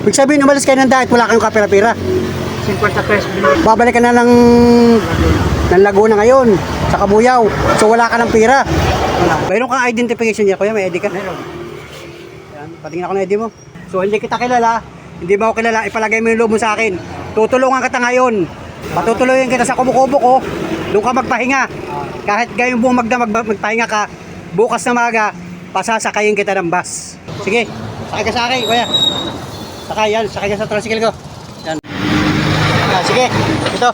Ibig sabihin, umalis kayo ng diet, wala kayong kapira-pira. 50 pesos. Babalik ka na ng Laguna ngayon, sa Kabuyaw. So wala ka ng pira. Wala. Mayroon kang identification niya, kuya, may ID ka? Meron. Yan, patingin ako ng ID mo. So hindi kita kilala, hindi mo ako kilala, ipalagay mo yung loob mo sa akin. Tutulungan kita ngayon. Patutuloyin kita sa kubo-kubo ko. Doon ka magpahinga. Kahit gayong buong magpahinga ka, bukas na maga, pasasakayin kita ng bus. Sige, sakay ka sa akin, kuya. Sakay ka sa tricycle ko. Yan. Sige, ito.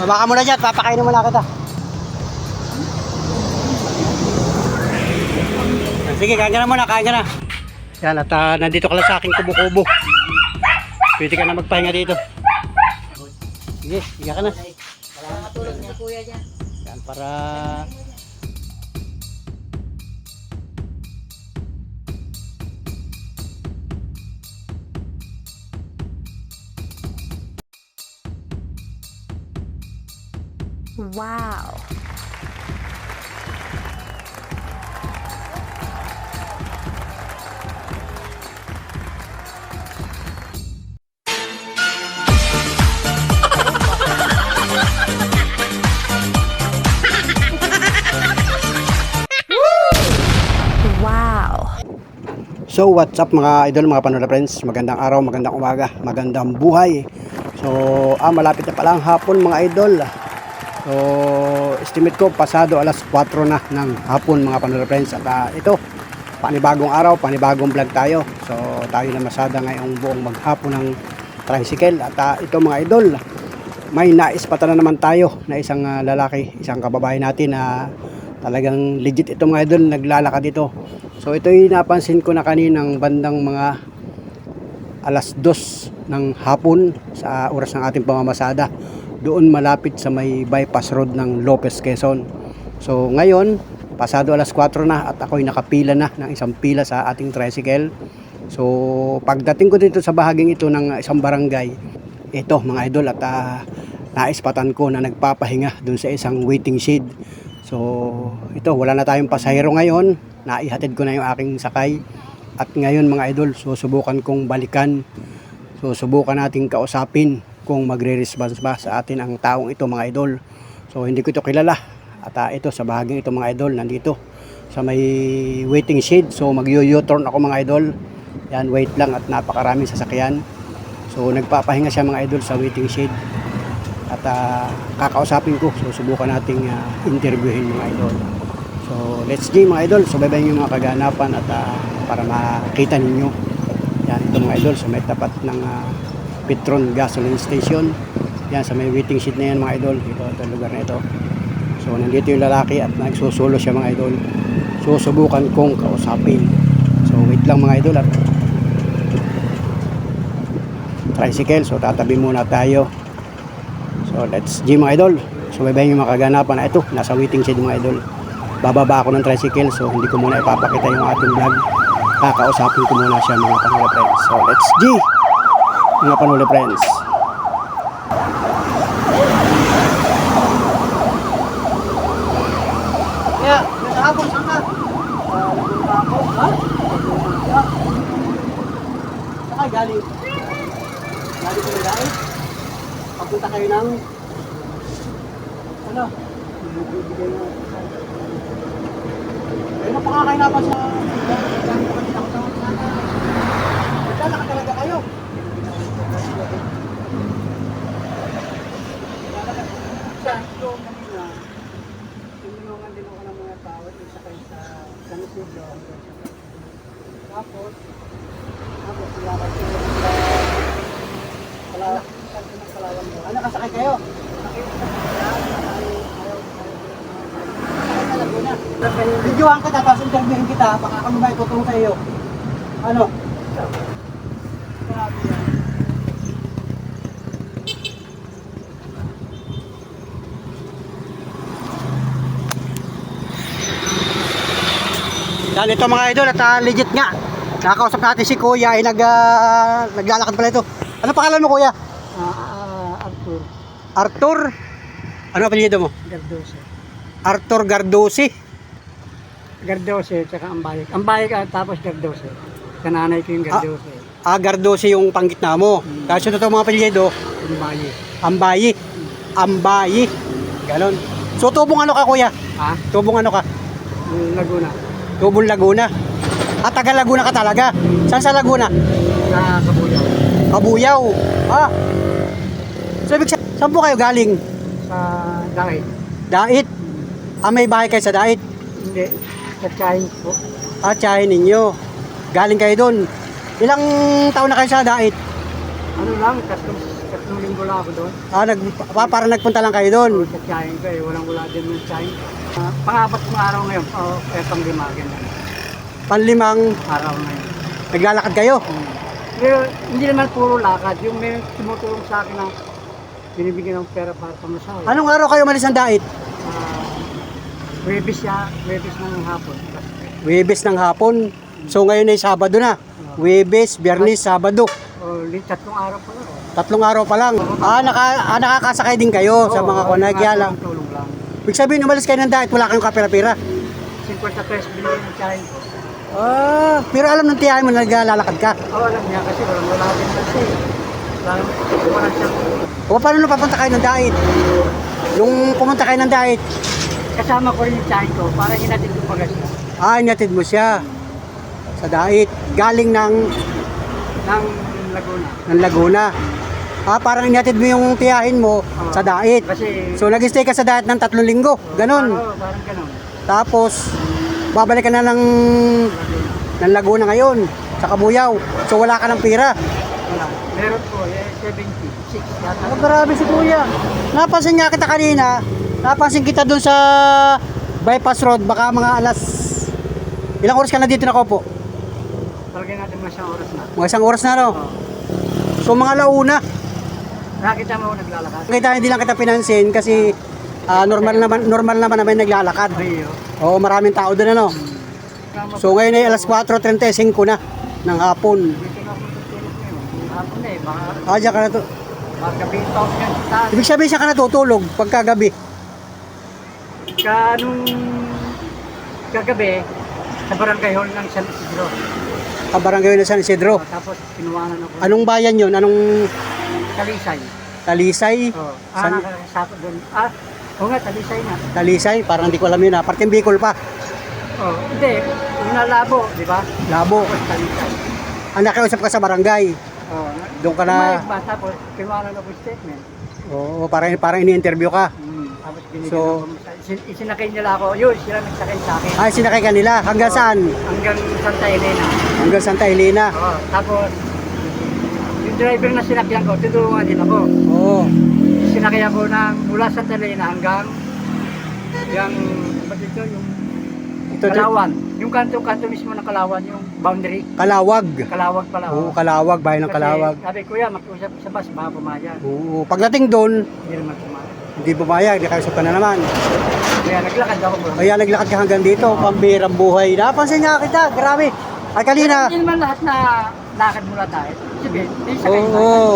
Baka muna dyan, papakainin mo na kita. Sige, kain ka na muna, kain ka na. Yan, at nandito ka lang sa aking kubo-kubo. Pwede ka na magpahinga dito. Sige, higa ka na. Wala matulog niya kuya dyan. Yan, para... Wow. Wow. So what's up mga idol, mga Panola friends, magandang araw, magandang umaga, magandang buhay. So malapit na pala ang hapon mga idol. So estimate ko pasado alas 4 na ng hapon mga Panola friends. At ito, panibagong araw, panibagong vlog tayo. So tayo na masada ngayong buong maghapon ng tricycle. At ito mga idol, may naispatan na naman tayo na isang lalaki, isang kababayan natin na talagang legit ito mga idol, naglalakad dito. So ito yung napansin ko na kaninang bandang mga alas 2 ng hapon sa oras ng ating pamamasada. Doon malapit sa may bypass road ng Lopez, Quezon. So ngayon, pasado alas 4 na at ako'y nakapila na ng isang pila sa ating tricycle. So pagdating ko dito sa bahaging ito ng isang barangay, ito mga idol, at naispatan ko na nagpapahinga doon sa isang waiting shed. So ito, wala na tayong pasahero ngayon, naihatid ko na yung aking sakay. At ngayon mga idol, susubukan kong balikan, susubukan nating kausapin kung magre-response ba sa atin ang taong ito mga idol. So hindi ko ito kilala. At ito sa bahaging ito mga idol, nandito sa may waiting shed. So mag-u-turn ako mga idol. Yan, wait lang at napakaraming sasakyan. So nagpapahinga siya mga idol sa waiting shed. At kakausapin ko, so subukan nating interviewin mga idol. So let's go mga idol, subaybayin yung mga kaganapan at para makita ninyo. Yan, ito mga idol, sa may tapat ng Petron gasoline station. Yan, sa may waiting shed na yan mga idol, ito lugar na ito. So nandito yung lalaki at nagsusulo siya mga idol. So subukan kong kausapin. So wait lang mga idol at tricycle, so tatabi muna tayo. So let's go mga idol, subaybayin yung mga kaganapan. Ito, nasa waiting shed mga idol. Bababa ako ng tricycle, so hindi ko muna ipapakita yung ating vlog. Kakausapin ko muna siya mga Panola friends. So let's go mga Panola friends. Yeah, nasa hapon, saan ka? Saan ka galing? Galing ko na dahil? Pagpunta kayo ng ano? Kayo na pakakainapan sa naglalakad talaga kayo. Tulungan din ako ng mga tao isa kayo sa San Isidro. Tapos nilakad ko Palawan mo. Ano, kasakay kayo? Videohan kita, tapos interviewin kita, baka kami ba itutulong sa iyo. Ano? Yan, ito mga idol, at legit nga. Nakakausap natin si Kuya, ay naglalakad pala ito. Ano pangalan mo Kuya? Arthur. Arthur? Ano apelyido mo? Gardose. Arthur Gardose. Gardose, tsaka Ambayek. Ambayek tapos Gardose. Kananay ko yung Gardose. Gardosi yung panggitna mo. Tapos yung totoo mga apelyido, Umbaye. Ambayi. Ambayi. Ganon. So, tubong ano ka, kuya? Ha? Tubong ano ka? Laguna. Tubong Laguna. At taga Laguna ka talaga. Saan sa Laguna? Sa Kabuyaw. Kabuyaw. Ah. So, ibig sabihin, saan po kayo galing? Sa Dait. Dait. May bahay kayo sa Dait. Hindi. Sa Chahin po. Tsahin ninyo. Galing kayo doon. Ilang taon na kayo sa Dait? Ano lang, tatlong linggo lang ako doon. Parang nagpunta lang kayo doon. Sa Chahin ko eh, walang-wala din yung Chahin. Pang-apat na araw ngayon, pang-lima, ganyan. Panlimang Araw ngayon. naglalakad kayo. Pero hindi naman puro lakad, yung may tumutulong sa akin na binibigyan ng pera para pamasahe. Anong araw kayo malis ng Dait? Webis ng hapon. Huwebes ng hapon. So ngayon ay Sabado na. Huwebes, Biyernes, Sabado. Tatlong araw pa lang. 3 araw pa lang. Nakakasakay din kayo sa mga kunagyalang. Tulong lang. Ibig sabihin, umalis kayo ng Dait, wala kayong kapira-pira. 50 pesos binigyan ng Chahin ko. Pero alam ng tiyahin mo na naglalakad ka. Alam niya kasi walang-wala din kasi. Walang siyang O paano na papunta kayo ng Dait? Nung pumunta kayo ng Dait, kasama ko rin yung Chahin ko para hinatid ko bagas niya. inatid mo siya sa Dait. Galing ng Ng Laguna. Laguna. Parang inatid mo yung tiyahin mo sa Dait. Kasi, So nag-stay ka sa Dait ng 3 linggo. Ganon. Parang ganon. Tapos babalik ka na ng Laguna ngayon sa Kabuyaw. So wala ka ng pira. Wala. Meron po, 76 yata. Grabe si kuya. Napansin nga kita kanina. Napansin kita dun sa bypass road. Baka mga alas... Ilang oras ka na dito nakaupo? Talagyan natin mga isang oras na. Mga 1 oras na, no? Oo. So mga launa. Nakita mo ako naglalakad. Kita hindi lang kita pinansin kasi normal naman na may naglalakad. Ay, Oo, maraming tao doon, ano? So ngayon ay alas 4:35 na ng hapon. dito na ako tutulog ngayon. Hapon na eh, baka Diyan ka na to. gabi taon yan sa taas. Ibig sabihin siya ka natutulog pagkagabi. Nung kagabi, sa barangay hall ng San Isidro. Kabarangay na San Isidro. Tapos kinuwanan ako. Anong bayan yun? Anong Talisay. Talisay? Oo. San- Nakasako doon. Oo nga, Talisay na. Talisay? Parang hindi ko alam yun, Parteng Bicol pa. Hindi, una Labo, di ba? Labo. Tapos Talisay. Nakiusap ka sa barangay. Oo. Doon ka na. Tumayag ba? Tapos kinuwanan ako yung statement. Oo, parang ini-interview ka. Tapos binigyan So- ako. Isinakay nila ako. Yun, sila nagsakay sa akin. Ay, sinakay ka nila. Hanggang saan? Hanggang Santa Elena. Hanggang Santa Elena. Oo. Tapos, yung driver na sinakyan ko, tutulungan din ako. Oo. Sinakay ako mula Santa Elena hanggang yung, ba't ito, yung Ito, Kalawan. Yung kanto mismo ng Kalawan, yung boundary. Kalawag. Kalawag pala. Oo, Kalawag. Bahay ng Kalawag. Kasi sabi, kuya, makiusap sa bus, baka pumayag. Oo. Pagdating doon, Hindi naman pumayag. hindi pumayag. Di kausap ka na naman. Kaya naglakad ako bro. Kaya naglakad ka hanggang dito. Pambirang buhay. Napansin nga kita. Grabe. Ay, kanina. Hindi naman lahat na lakad mula tayo. Sabihin, hindi sa Oo.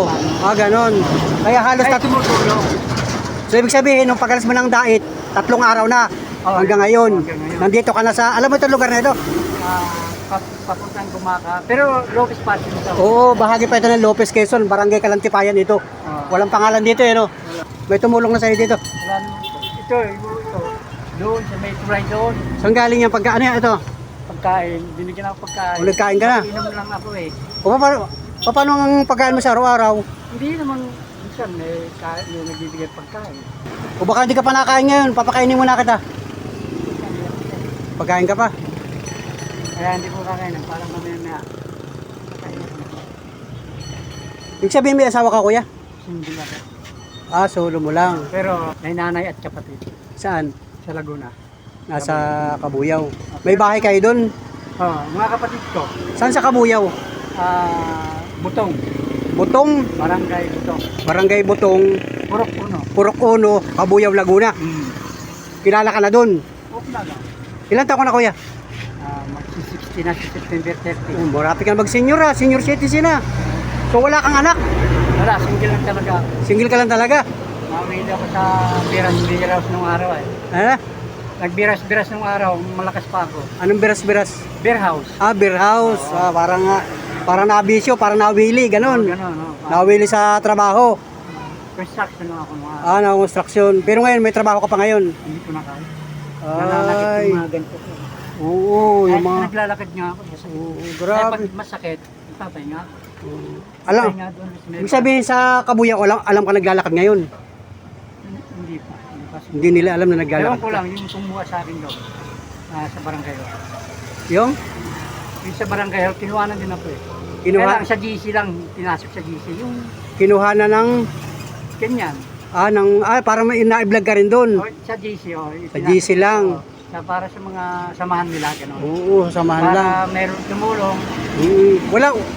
Ganon. Kaya halos Kahit tumutulong. So ibig sabihin, nung pagalas mo ng Dait, 3 araw na Oo, hanggang ngayon. hanggang ngayon. Nandito ka na sa, alam mo itong lugar na ito? Papuntang Gumaka. Pero Lopez Pass ito. Oo, bahagi pa ito ng Lopez Quezon, Barangay Kalantipayan ito. Walang pangalan dito eh, no? May tumulong na sa'yo dito. Wala naman po. Ito. Doon, sa may tulay doon. Saan galing yan? Ano yan ito? Pagkain. Binigyan ako pagkain. O, nagkain ka na? Inom lang ako eh. O paano ang pagkain mo sa araw-araw? Hindi naman, minsan may nagbibigay pagkain. O baka hindi ka pa nakain ngayon, papakainin mo na kita. Pagkain ka pa. Kaya hindi ko kakain. Parang mamaya Ibig sabihin may asawa ka, kuya? single ako. Solo mo lang. Pero may nanay at kapatid Saan? sa Laguna. Nasa Kabuyaw. May bahay kayo doon? Mga kapatid ko, Saan sa Kabuyaw? Butong, Butong, Barangay Butong, Barangay Butong, Purok Puno. Purok Uno, Kabuyaw, Laguna. Kilala ka na doon. Huwag na lang. Ilan taon ka na, kuya? Magsi-60 na sa September 30. Marami ka na mag-senior senior citizen na. So wala kang anak, Wala, single lang talaga. single ka lang talaga. Mawili ako sa biras nung araw eh. Ha? Nagbiras nung araw, malakas pa ako. Anong beras-beras? Beer house. Beer house. Parang Parang nabisyo, parang nawili, ganun. Ganon, no? Nawili sa trabaho. Construction na ako mga. Na construction. Pero ngayon, may trabaho ka pa ngayon. Hindi ko na kaya. Nananakit Ay, yung mga ganito ko. oo, Kahit yung mga... naglalakad nga ako. Masakit. Oo, Kaya grabe. pag masakit, ipapahinga ako. Alam, Ipapahinga doon sa may- ibig sabihin sa Kabuyaw, alam ka naglalakad ngayon. Hindi pa. Hindi pa. Hindi nila alam na Ewan naglalakad ko ka. lang, yung kumuha sa akin doon. Sa barangay. Yung? Yung sa barangay, kinuhanan din ako eh. Kinuha, Kaya lang, sa GC lang, pinasok sa GC. Yung kinuha na ng... ganyan. Parang may na-vlog ka rin doon. O, sa GC, oh. Sa GC lang. Para sa mga samahan nila, gano'n. Oo, samahan Para lang. meron tumulong.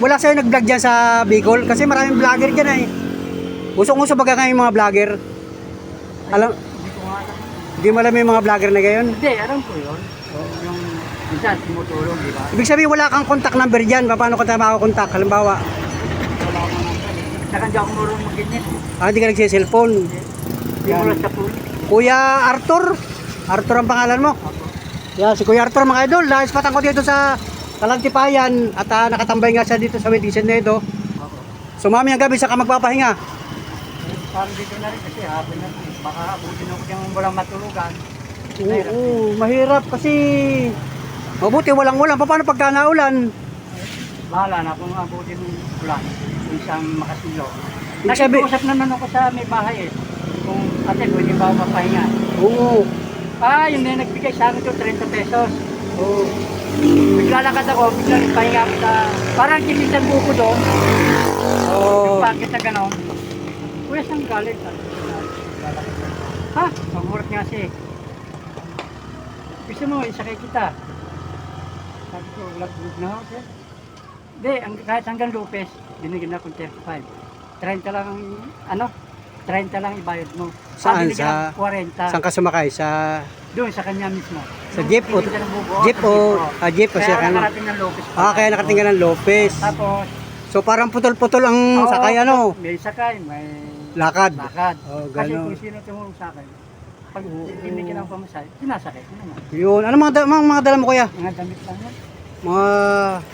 Wala sa'yo nag-vlog dyan sa Bicol? Kasi maraming vlogger dyan eh. Usong-uso baga ngayon yung mga vlogger? Alam, Hindi ko nga alam. hindi mo alam yung mga vlogger na gayon? Hindi, alam ko yun. Yung minsan tumutulong, di ba? Ibig sabihin wala kang contact number dyan. Paano ka tayo makakontak? Halimbawa, Wala akong number. Saka hindi ako marunong mag-ganyan. hindi ka nagsiselfone. Hindi mo lang sa pool. Kuya Arthur? Arthur ang pangalan mo? Yeah, si Kuya Arthur mga idol. Naispatan ko dito sa Kalantipayan at nakatambay nga siya dito sa Medicine na ito. Sumami ang gabi sa magpapahinga. Parang dito na rin kasi hapon na rin. Baka abutin ako yung walang matulugan. Oo, mahirap kasi mabuti walang-ulan. Paano pagka naulan? Bahala na kung abutin ng ulan. Kung siyang makasilo. Ibig sabi- Nag-usap naman ako sa may bahay eh. Kung ate, pwede ba ako mapahinga? Oo. Yung may nagbigay sa akin ito, 30 pesos. Oo. Naglalakad ako, biglang nagpahinga ako sa... Parang kinisan buko doon. Oo. Yung packet na gano'n. Kuya, saan galing? Ha? Pag-work nga si. Gusto mo, isakay kita. Sabi ko, lagbog na ako, sir. Hindi, kahit hanggang Lopez, binigyan akong 35. 30 lang ang, 30 lang ibayad mo. Saan? Binigyan Sa- ako 40. Saan ka sumakay? Doon, sa kanya mismo. Sa Yung jeep o- binigyan ng buko, jeep o- jeep o Kaya siya ka na? nakarating ng Lopez. Kaya nakating ka ng Lopez. Tapos, So parang putol-putol ang oo, sakay may sakay, may Lakad. lakad. Oh, Kasi ganun. kung sino tumulong sa akin, pag binigyan ng pamasay, sinasakay ko naman. Yun. Ano mga dala mo kuya? Mga damit lang yan.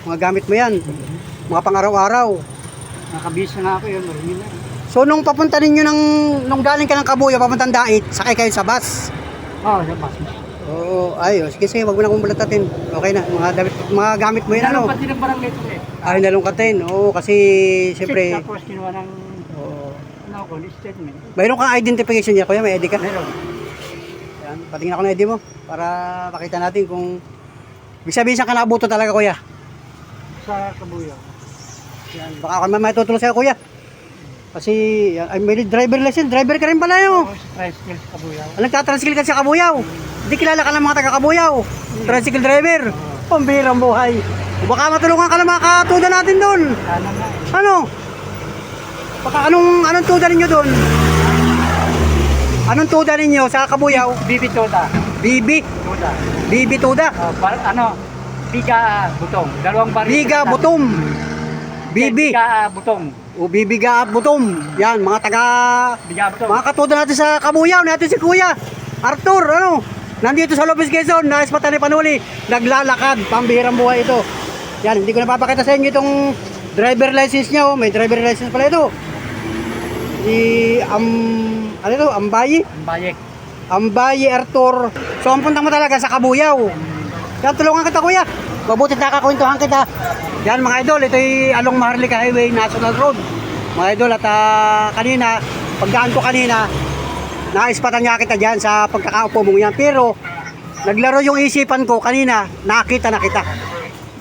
Mga gamit mo yan. Mga pang-araw-araw. Nakabisa na ako yun, marami na. So nung papunta ninyo nung galing ka ng Kabuyaw, papuntang Dait, sakay kayo sa bus. Oo, sa bus. Oo, ayos. Sige, wag mo na akong bulatatin. Okay na. Mga gamit mo yan, ano? Nalungkat din ang barangay ito eh. Nalungkatin. Oo, kasi siyempre, Tapos kinuha ng, oo. statement. Mayroon kang identification niya, kuya? May ID ka? Meron. Yan, patingin ako ng ID mo para makita natin kung ibig sabihin saan ka nakabuto talaga, kuya. Sa Kabuyaw. Yan, baka ako naman may tutulong sa'yo, kuya. Kasi, yan, ay, may driver license. Driver ka rin pala yun. Oo, sa tricycle sa Kabuyaw. Nagtatricycle ka sa Kabuyaw. Hindi kilala ka ng mga taga Kabuyaw. Tricycle driver. Pambirang buhay. O baka matulungan ka ng mga katuda natin doon. Sana nga eh. Ano? Baka anong tuda ninyo doon? Anong tuda ninyo sa Kabuyaw? Bibi Toda. Bibi. Toda. Bibi tuda. Biga Butong. Dalawang baril. Biga butom. Bibi. Biga Butong. O bibiga at butom. Yan, mga taga... Biga Butong. Mga katuda natin sa Kabuyaw. Natin si Kuya Arthur. Ano? Nandito sa Lopez Quezon. Naispatan ni Panuli. Naglalakad. Pambihirang buhay ito. Yan, hindi ko napapakita sa inyo itong driver license niya. Oh. May driver license pala ito. Ano ito? Ambayi? Ang bayek. Ambayi Arthur. So, ang punta mo talaga sa Kabuyaw. Yan, tulungan kita, kuya. Mabuti nakakakwentuhan kita. Yan, mga idol. Ito'y Along Maharlika Highway, National Road. Mga idol, at kanina, pagdaan ko kanina, naispatan niya kita dyan sa pagkakaupo mong yan. Pero, naglaro yung isipan ko kanina, nakita na kita.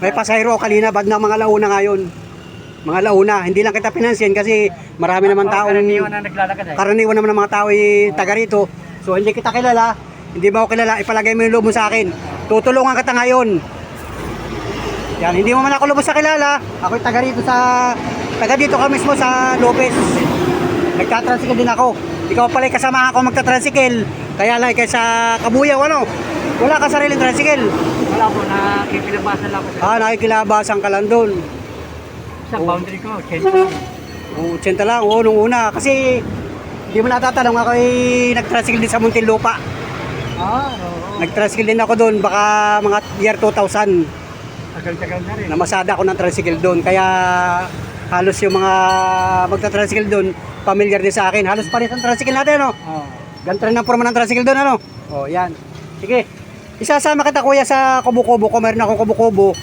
May pasahero kanina, bad na mga launa ngayon. Mga launa, hindi lang kita pinansin kasi marami naman taong... Karaniwan na naglalakad eh. Karaniwan naman ng mga tao taga rito. So hindi kita kilala, hindi ba ako kilala, ipalagay mo yung loob mo sa akin. Tutulungan kita ngayon. Yan, hindi mo man ako lubos sa kilala. Ako'y taga rito taga dito ka mismo sa Lopez. Nagtatricycle din ako. Ikaw pala kasama ako magtatricycle. Kaya lang kay sa Kabuyaw, ano? Wala ka sariling tricycle. Wala po, nakikilabasan lang ako. Nakikilabasan ka lang doon. Sa boundary ko, 10 lang. Oo, 80 lang. Oo, nung una. Kasi hindi mo natatanong ako nag-tricycle din sa Muntinlupa. Oo. Nag-tricycle din ako doon baka mga year 2000. Tagal-tagal na rin. Namasada ako ng tricycle doon. Kaya halos yung mga magta-tricycle doon, familiar din sa akin. Halos pares ang tricycle natin, ano? Oo. Ganito rin ang forma ng tricycle doon, ano? O, yan. Sige. Isasama kita, kuya, sa kubo-kubo ko. Meron akong kubo-kubo.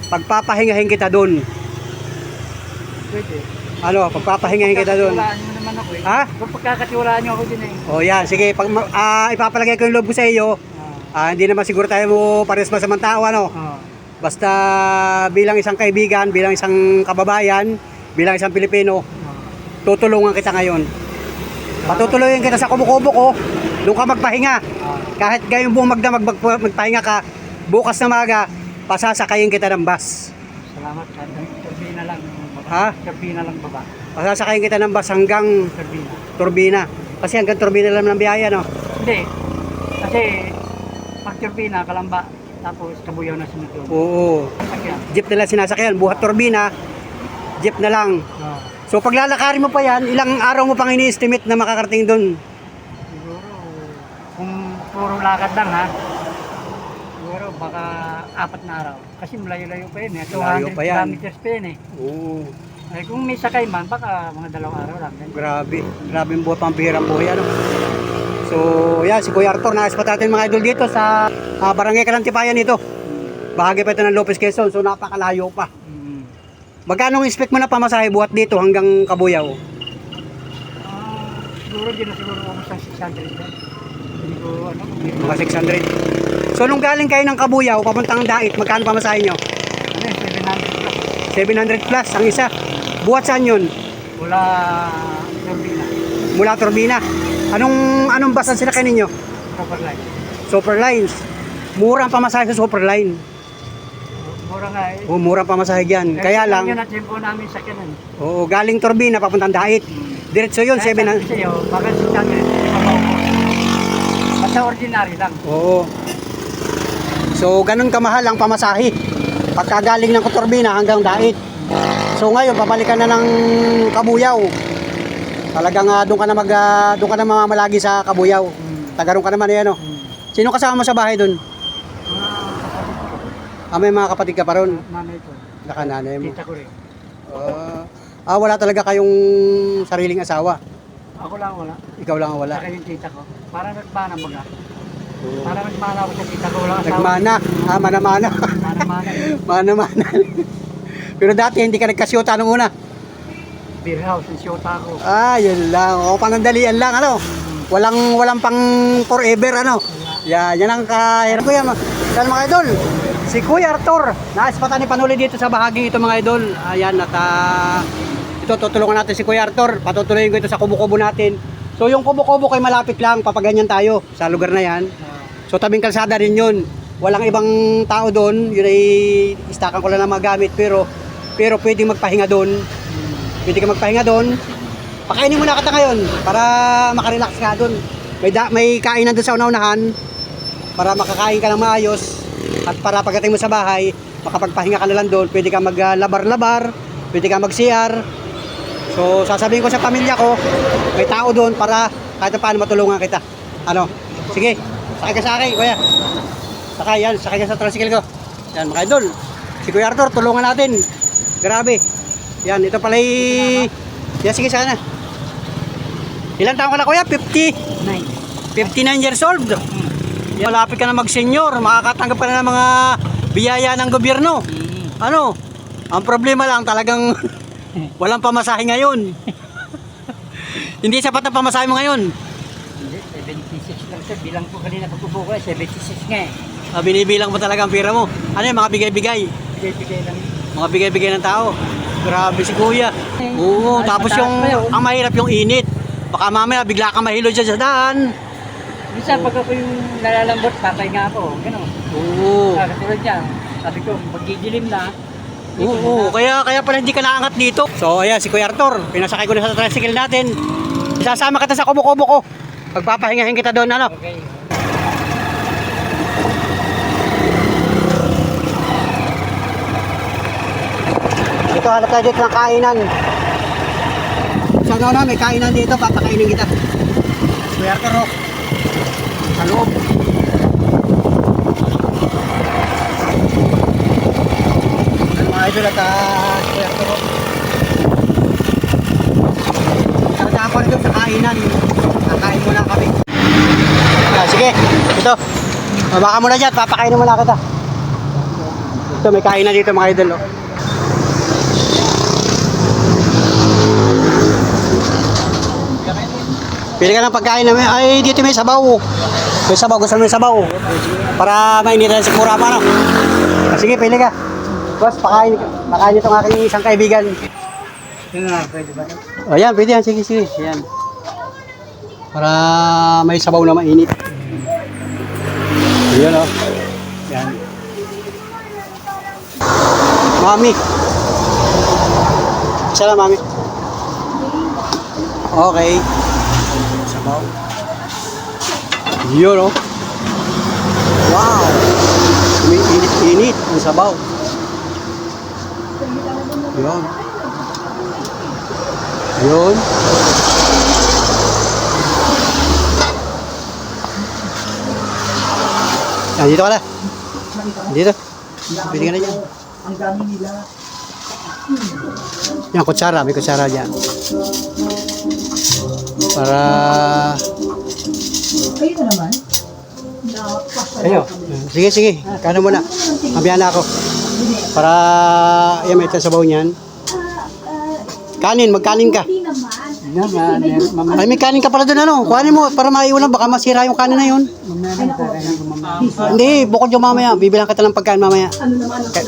Pagpapahingahin kita doon. Pwede. Ano, pagpapahingahin kita doon. Pagkakatiwalaan nyo naman ako eh. Ha? Kung pagkakatiwalaan nyo ako din eh. O, yan. Sige. Pag, ipapalagay ko yung loob ko sa iyo. Hindi naman siguro tayo mo pares masamang tao, ano? Basta bilang isang kaibigan, bilang isang kababayan, bilang isang Pilipino, tutulungan kita ngayon. Patutulungan kita sa kubo-kubo ko, doon ka magpahinga. Kahit gayong buong magdamag magpahinga ka, bukas na maga, pasasakayin kita ng bus. Salamat. Turbina lang. Baba. Ha? Turbina lang baba. Pasasakayin kita ng bus hanggang Turbina. Turbina. Kasi hanggang Turbina lang ng biyaya, no? Hindi. Kasi pag turbina, Kalamba, tapos Kabuyaw na sunod doon. Oo. Sakyan. Jeep na lang sinasakyan. Buhat Turbina, jeep na lang. So pag lalakarin mo pa yan, ilang araw mo pang ini-estimate na makakarating doon? Siguro, kung puro lakad lang ha, siguro baka 4 na araw. Kasi malayo-layo pa yun eh. Malayo 200 pa yan. kilometers pa yun eh. Oo. Eh kung may sakay man, baka mga 2 araw lang. Grabe. Grabe yung buhay, pampihirang buhay, ano? So, yan, si Kuya Arthur, nakaspat natin mga idol dito sa Barangay Kalantipayan ito. Bahagi pa ito ng Lopez Quezon, so napakalayo pa. Magkano ang expect mo na pamasahe buhat dito hanggang Kabuyaw? Siguro din na siguro ako sa 600 din. Hindi ko ano, Mga 600. So, nung galing kayo ng Kabuyaw, papuntang Dait, magkano pamasahe nyo? ano yun, 700 plus. 700 plus ang isa. Buhat saan yun? Wala turbina. Mula Turbina. Anong bus ang sinakay ninyo? Proper line. Superlines. Mura ang pamasahe sa Superline. Mura nga eh. Mura ang pamasahe dyan. Kaya lang, Yun ang tempo namin sa kanan. oo, galing Turbina, papuntang Dait. Diretso yun, 700. Sa'yo, baka 600 hindi mabaw. Basta ordinary lang. Oo. So, ganun kamahal ang pamasahe. Pagka galing ng Turbina hanggang Dait. So, ngayon, papalikan na ng Kabuyaw. Talagang doon ka na mamamalagi sa Kabuyaw. Tagarong ka naman eh, ano. Sino kasama mo sa bahay doon? May mga kapatid ka pa ron. Nanay ko. Nakananay mo. Tita ko rin. Wala talaga kayong sariling asawa. Ako lang wala. Ikaw lang ang wala. Saka yung tita ko. Parang nagmana mga. Parang nagmana ako sa tita ko. Wala asawa. Nagmana. Mana-mana. Mana-mana. Mana-mana. Pero dati hindi ka nagkasyota nung una. Beer house, yung siyota ko. Yun lang. O, panandalian lang, ano. Walang pang forever, ano. Yan ang kahirap ko yan. Yan mga idol. Si Kuya Arthur. Naispatan ni Panuli dito sa bahagi ito mga idol. Ayan, at ito tutulungan natin si Kuya Arthur. Patutuloyin ko ito sa kubo-kubo natin. So yung kubo-kubo kay malapit lang. Papaganyan tayo sa lugar na yan. So tabing kalsada rin yun. Walang ibang tao doon. Yun ay istakan ko lang ng mga gamit. Pero pwedeng magpahinga doon. Pwede ka magpahinga doon. Pakainin muna kita ngayon para makarelax ka doon. May kainan doon sa una-unahan para makakain ka ng maayos at para pagdating mo sa bahay, makapagpahinga ka na lang doon. Pwede ka maglabar-labar, pwede ka mag-CR. So sasabihin ko sa pamilya ko, may tao doon para kahit paano matulungan kita. Ano? Sige, sakay ka sa akin, kuya. Sakay ka sa tricycle ko. Yan mga idol. Si Kuya Arthur, tulungan natin. Grabe. Yan, ito pala yan, sige sana. Ilan taon ka na kuya? 59 years old. Yan, malapit ka na mag-senior. Makakatanggap ka na ng mga biyaya ng gobyerno. Ano? Ang problema lang talagang walang pamasahe ngayon. Hindi sapat ang pamasahe mo ngayon. Hindi, 76 lang sir. Bilang ko kanina pagkupo ko 76 nga eh. Binibilang mo talaga ang pera mo. Ano yung mga bigay-bigay? Bigay-bigay lang. Mga bigay-bigay ng tao. Grabe si kuya. Oo, Ay, tapos mataas yung pa yun. ang mahirap yung init. Baka mamaya bigla kang mahilo dyan sa daan. Minsan pag ako yung nalalambot, papahinga ako. Gano'n. Oo. Katulad niya. Sabi ko, magdidilim na. Oo, kaya pala hindi ka naangat dito. So ayan, si Kuya Arthur, pinasakay ko na sa tricycle natin. Isasama kita sa kubo-kubo ko. Pagpapahingahin kita doon, ano? Okay. Ito, hanap tayo dito ng kainan. So na, may kainan dito, papakainin kita. Kuya Arthur, oh. Sa loob. idol at Kuya Arturo. Karga ako nito sa kainan. Kakain muna kami. Sige, ito. Baka muna dyan, papakainin muna kita. Ito, may kainan dito mga idol. Oh. Pili ka ng pagkain namin. Ay, dito may sabaw. May sabaw. Gusto mo yung sabaw? Para mainitan si Kurama, no? Sige, pili ka. Boss, pakain itong aking isang kaibigan. Yun na, pwede ba? O yan, pwede yan. Sige, sige. Yan. Para may sabaw na mainit. Yan, o. Yan. Mami. Isa lang, mami. Okay. Sabaw. Yun, o. Wow. May init-init ang sabaw. Yun. Yun. Yan, dito ka na. Dito. Pwede ka na dyan. Ang dami nila. Yan, kutsara. May kutsara dyan. Para... Kayo na naman. Ayo. Sige, sige. Kano muna. Mabiyan na ako. Para... Yan, may itong sabaw niyan. Kanin, magkanin ka. Yan na, Ay, may kanin ka pala doon, ano? Kuhanin mo para maiulan. Baka masira yung kanin na yun. Hindi, bukod yung mamaya. Bibilang kita ng pagkain mamaya.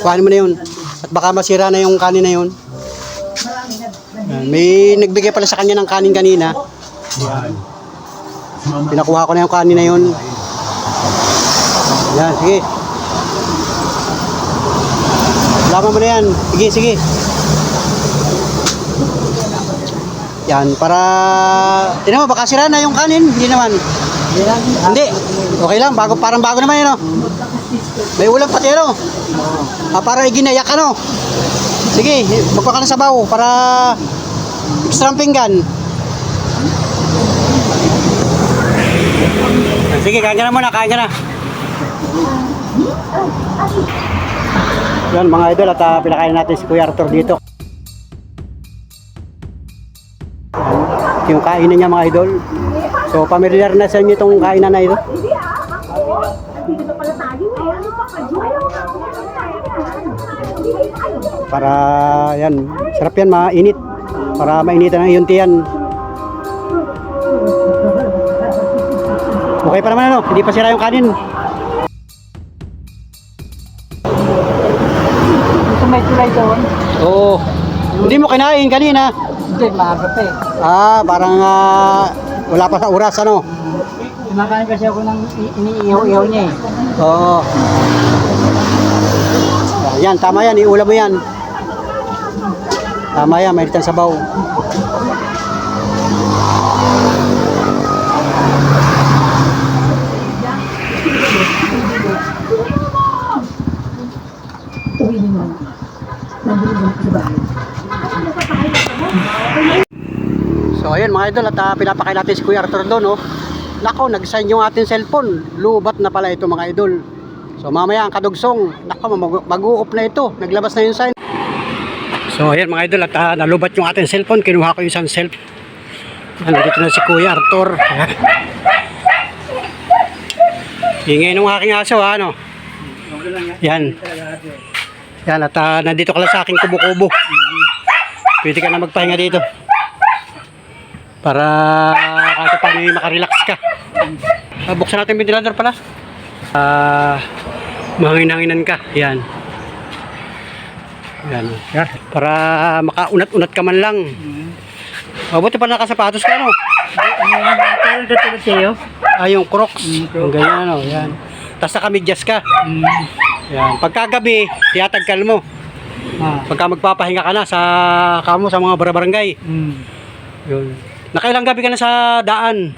Kuhanin mo na yun. At baka masira na yung kanin na yun. Yan. May nagbigay pala sa kanya ng kanin kanina. Yan. Pinakuha ko na yung kanin na yun. Yan, sige. Laman mo na yan. Sige, sige. Yan, para... Tignan mo, baka sira na yung kanin. Hindi naman. Hindi. Okay lang, bago, parang bago naman yun, no? May ulam pati, ano? Para iginayak, ano? Sige, magpa ka ng sabaw para extra pinggan. Sige, kain ka na muna, kain ka na. Yan, mga idol, at pinakain natin si Kuya Arthur dito. Yung kainan niya, mga idol. So, familiar na sa inyo itong kainan na ito. Para, yan, sarap yan, mainit. Para mainitan ang iyong tiyan. Okay pa naman, ano? Hindi pa sira yung kanin. Ito may tulay doon. Oo. Hindi mo kinain kanina. Hindi, maaga pa eh. Parang wala pa sa oras, ano? Kumakain kasi ako ng iniihaw-ihaw niya eh. Oo. Yan, tama yan. Iulam mo yan. Tama yan, may litang sabaw. So ayun mga idol, at pinapakain natin si Kuya Arthur doon, oh. Nako, nag-sign yung ating cellphone. Lubat na pala ito mga idol. So mamaya ang kadugsong, nako, mag-u-off na ito. Naglabas na yung sign. So ayun mga idol, at nalubat yung ating cellphone. Kinuha ko yung isang cellphone. Nandito na si Kuya Arthur. Ingay nung aking aso, ha, ano? Yan. Yan, at nandito ka lang sa aking kubo-kubo. Pwede ka na magpahinga dito. Para kahit paano makarelax ka. Buksan natin yung ventilator pala. Mahangin-hanginan ka. Yan. Yan. Yan. Para makaunat-unat ka man lang. Mabuti pa nakasapatos ka, no? Ano tutulog sa'yo? Yung Crocs. Yung ganyan, ano? Yan. Tapos naka-medyas ka. Yan. Pagkagabi, tiyatagkal mo. Pagka magpapahinga ka na sa kamo sa mga barangay. Yun. Nakailang gabi ka na sa daan?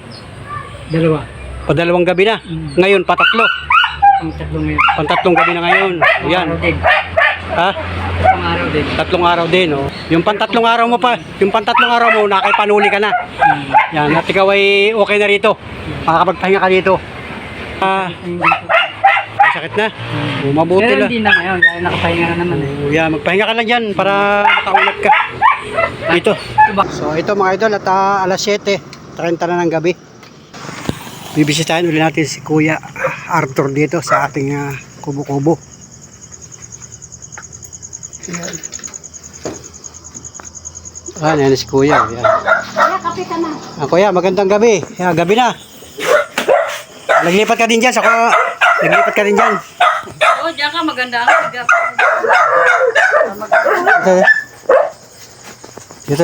Dalawa. Dalawang gabi na. Ngayon, patatlo. Ang tatlong ngayon. Pantatlong gabi na ngayon. Yan. Araw din. Ha? Ang araw din. Tatlong araw din, oh. Yung pantatlong araw mo pa, yung pantatlong araw mo, nakaipanuli ka na. Yan, at ikaw ay okay na rito. Makakapagpahinga ka dito. Sakit na. Mabuti Pero lang. hindi na ngayon, dahil nakapahinga na naman eh. Yeah, magpahinga ka lang dyan para makaulat ka. Dito. So ito mga idol at alas 7:30 na ng gabi. Bibisitahin ulit natin si Kuya Arthur dito sa ating kubo-kubo. Yan si Kuya. Yan. Kuya, kape ka na. Kuya, magandang gabi. Yan, gabi na. Naglipat ka din dyan. Naglipat ka din dyan. Oo, diyan ka maganda ang sigap. Dito.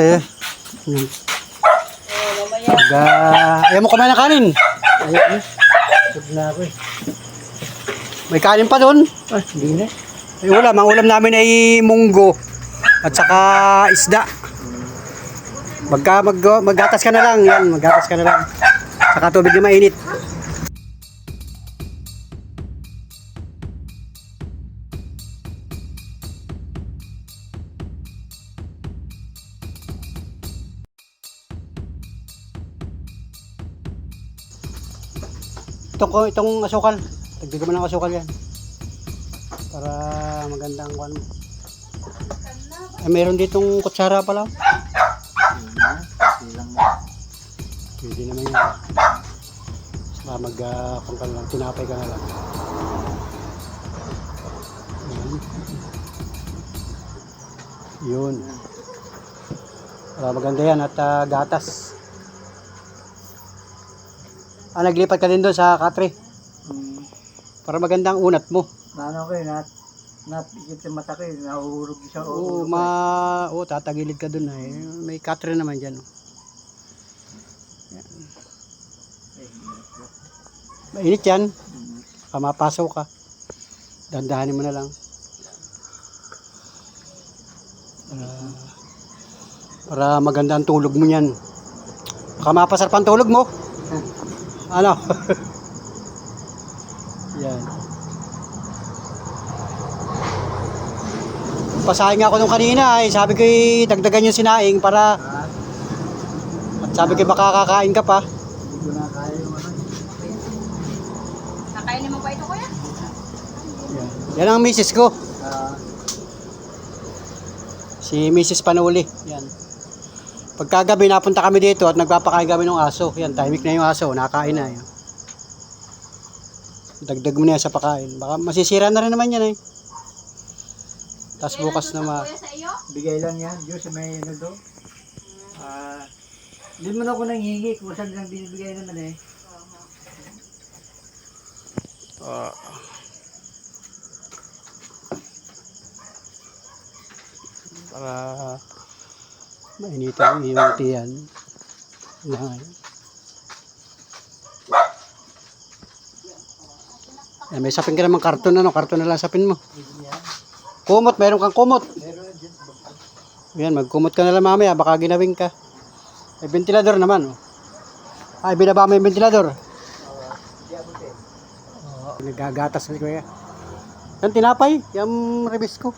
Ayaw mo kumain ng kanin. Ayaw. Na ako eh. May kanin pa doon. Hindi na. Ay, ulam. Ang ulam namin ay munggo at saka isda. Maggatas ka na lang. Yan, maggatas ka na lang. Saka tubig na mainit. Itong asukal. Tagdigan mo ng asukal yan. Para magandang kuwan mo. Ay, mayroon ditong kutsara pala. Pwede naman yan. Saka mag-kungkal lang. Tinapay ka na lang. Yun. Para maganda yan at gatas. Naglipat ka din doon sa Katre. Para magandang unat mo. Ano ko eh, napikit yung mata ko eh, nahuhulog siya. Oo, tatagilid ka doon eh. May Katre naman dyan. Oh. Yan. Mainit yan. Mapasok ka. Dandahanin mo na lang. Para maganda ang tulog mo yan. Baka mapasarap ang tulog mo. Ano? Yan. Pasahin nga ako nung kanina ay sabi ko dagdagan yung sinaing para at sabi ko baka kakain ka pa. Hindi ko na kaya yung ano. Nakainin mo pa ito, kuya? Yan ang misis ko. Si Mrs. Panuli. Yan. Pagkagabi napunta kami dito at nagpapakain kami ng aso. Yan, tahimik na yung aso. Nakakain na. Yan. Dagdag mo na yan sa pakain. Baka masisira na rin naman yan eh. Tapos bukas na Kuya, sa iyo? Bigay lang yan, Diyos may ano doon. Hindi mo na ako nanghingi kung saan lang binibigay naman eh. Para mainitin yung tiyan. May sapin ka naman karton, karton na lang sapin mo. Kumot, mayroon kang kumot. Yan, magkumot ka na lang mamaya, baka ginawin ka. May ventilador naman. Oh. Ay, binaba mo yung ventilador. Nagagatas na kuya. Yan, tinapay. Yung ribis ko.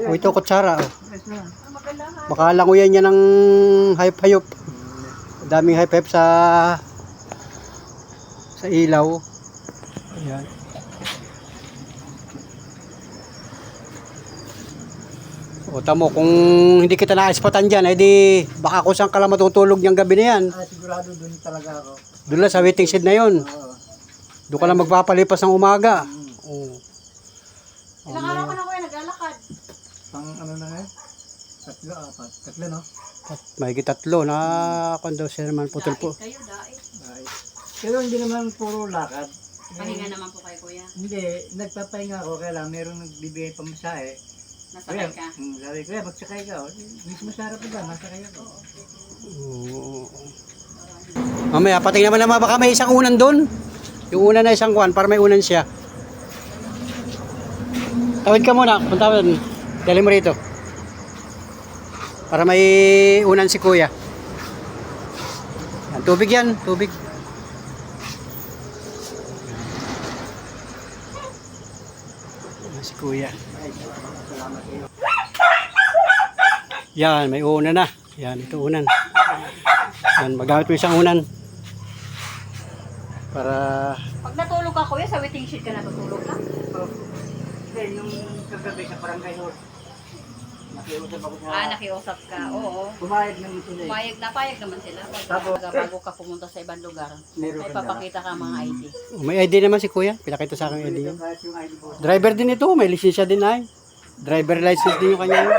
O, ito kutsara. Oh. Baka languyan niya ng hayop-hayop. Daming hayop-hayop sa ilaw. Ayan. O tamo, kung hindi kita na-spottan dyan, ay di baka kung saan ka lang matutulog yung gabi na yan. Sigurado doon talaga ako. Doon lang sa waiting shed na yun. Doon ka lang magpapalipas ng umaga. Oo. Ilang araw ka na, kuya, naglalakad? Pang ano na ngayon? Tatlo, apat. Tatlo, no? Mahigit 3 na kondo siya naman putol po. Kayo, dait. Pero hindi naman puro lakad. Pahinga naman po kay kuya. Hindi, nagpapahinga ako kaya lang merong nagbibigay pamasahe. Nasakay ka. Sabi ko, magsakay ka. Mismo sa harap ba, masakay ako. Oo. Mamaya, patingnan mo naman baka may isang unan doon. Yung unan na isang kwan, para may unan siya. Tawid ka muna, punta mo doon. Dali mo rito. Para may unan si kuya. Yan, tubig yan, tubig. Yan, si kuya. Yan, may unan na. Yan, ito unan. Yan, magamit mo isang unan. Para Pag natulog ka kuya, sa waiting sheet ka natutulog ka? Then yung kagabi sa barangay hall, nakiusap ako sa... Nakiusap ka, oo. Pumayag naman sila eh. Payag naman sila. Tapos- Bago ka pumunta sa ibang lugar, Meron may ka papakita ka mga ID. may ID naman si Kuya. Pinakita sa akin ID yan. Kahit yung ID po. Driver din ito, may lisensya din ay. Driver license din yung kanya.